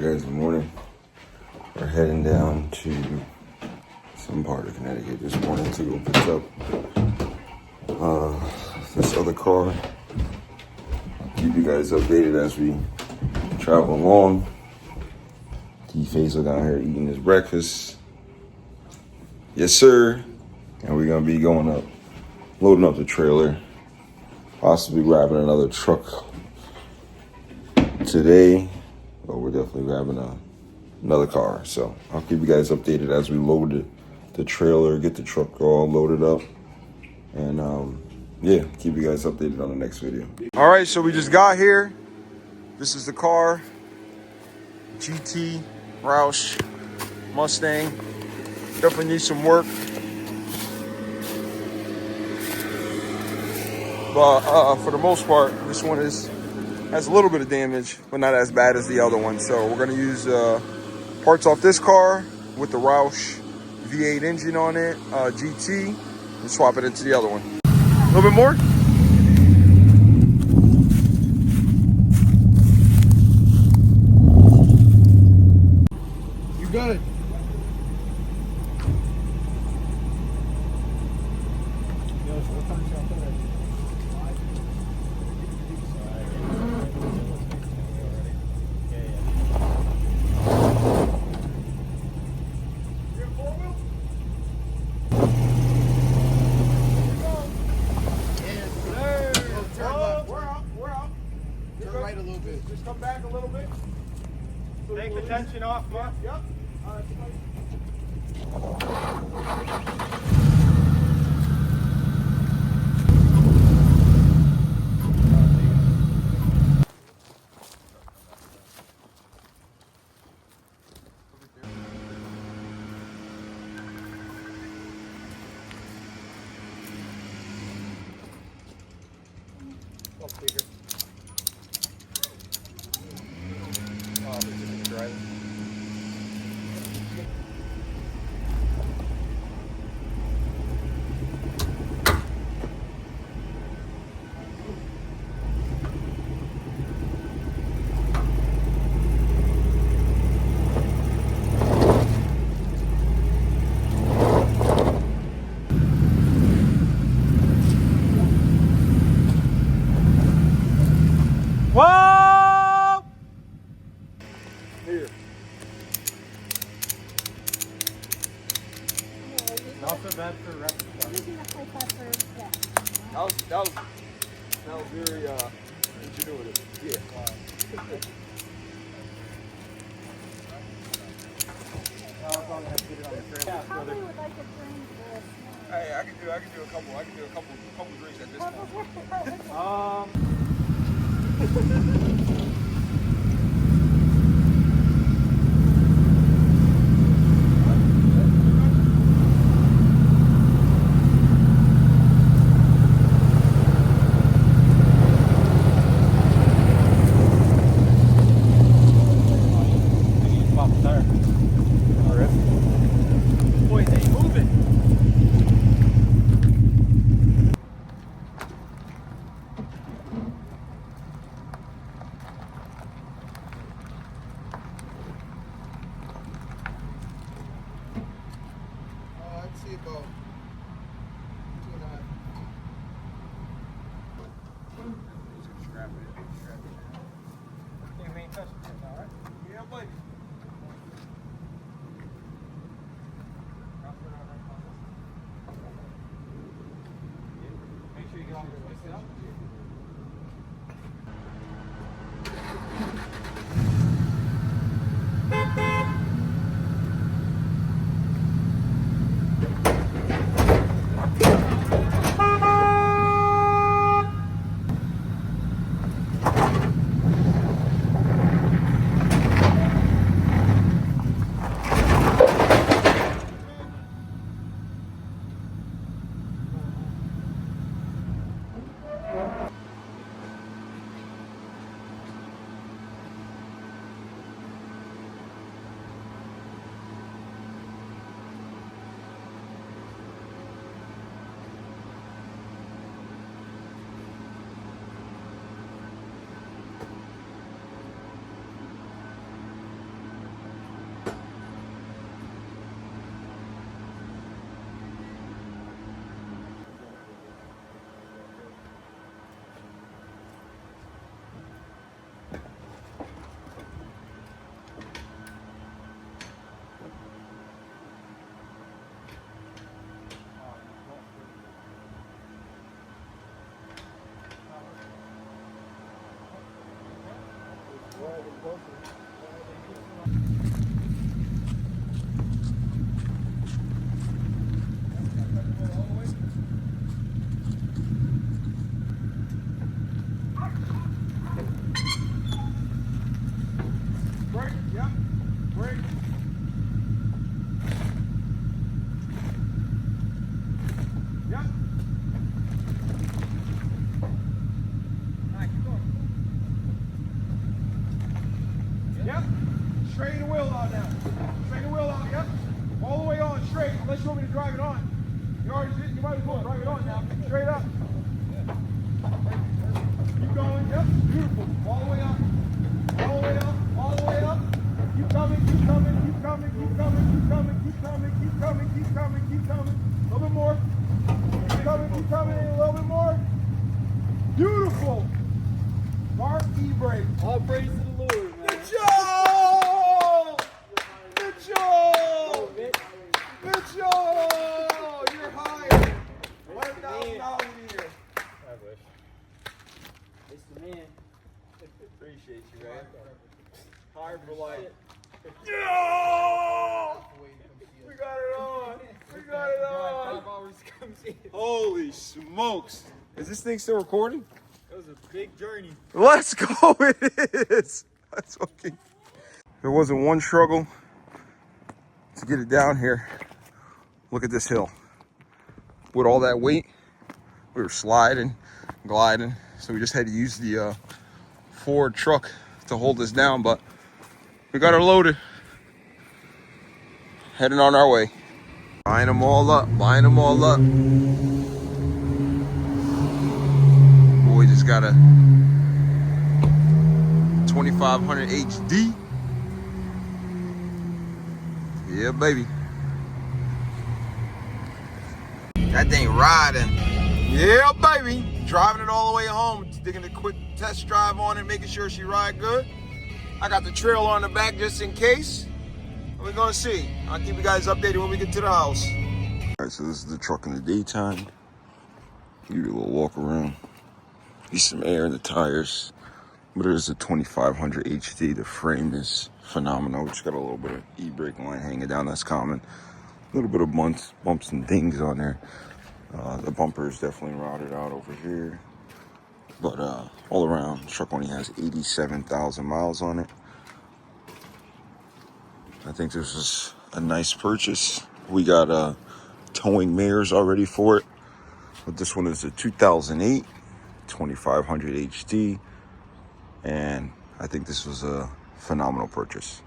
Alright guys, good morning. We're heading down to some part of Connecticut this morning to go pick up this other car. Keep you guys updated as we travel along. D-Faisal down here eating his breakfast. Yes sir. And we're gonna be going up, loading up the trailer, possibly grabbing another truck today. But we're definitely grabbing another car. So I'll keep you guys updated as we load the trailer, get the truck all loaded up. And yeah, keep you guys updated on the next video. All right, so we just got here. This is the car, GT Roush Mustang. Definitely needs some work. But for the most part, this one has a little bit of damage, but not as bad as the other one. So we're gonna use parts off this car with the Roush V8 engine on it, GT, and swap it into the other one. A little bit more. You got it. A little bit. Just come back a little bit. Take the tension off, Mark. Yep. All right. Speaker. Right. Whoa! Here. Not so bad for reference. That was very ingenuitive. Yeah. Hey, I can do a couple drinks at this point. Boy, they moving. I'd see about 2.5. Scrap it. You ain't touching it, all right? Yeah, buddy. Make sure you get on your way. Sit up. Brake, yep. Brake. Yep. Alright, keep going. Yep. Straighten the wheel out now. Straighten the wheel out, yep. All the way on, straight, unless you want me to drive it on. You already did, you might as well drive it on now. Straight up. Keep going, yep. Beautiful. All the way up. All the way up. All the way up. Keep coming, keep coming, keep coming, keep coming, keep coming, keep coming, keep coming, keep coming, keep coming. A little bit more. Keep coming, a little bit more. Beautiful. Mark E-brake. All praise to the Lord, man. Good job! Good job! Good job! You're hired. $1,000 a year. I wish. It's the man. Appreciate you, man. Hard for life. Yeah! We got it on. We got it on. 5 hours comes in. Holy smokes. Is this thing still recording? It was a big journey. Let's go. It is. That's okay. There wasn't one struggle to get it down here. Look at this hill. With all that weight, we were sliding, gliding. So we just had to use the Ford truck to hold us down, but we got her loaded. Heading on our way. Buying them all up, buying them all up. Boy just got a 2500 HD. Yeah, baby. That thing riding. Yeah, baby. Driving it all the way home. Taking a quick test drive on it, making sure she ride good. I got the trailer on the back just in case. We're gonna see. I'll keep you guys updated when we get to the house. All right, so this is the truck in the daytime. Give you a little walk around. Get some air in the tires. But it is a 2500 HD. The frame is phenomenal. Just got a little bit of e-brake line hanging down. That's common. A little bit of bumps and dings on there. The bumper is definitely rotted out over here. But all around, the truck only has 87,000 miles on it. I think this is a nice purchase. We got towing mirrors already for it. But this one is a 2008 2500 HD. And I think this was a phenomenal purchase.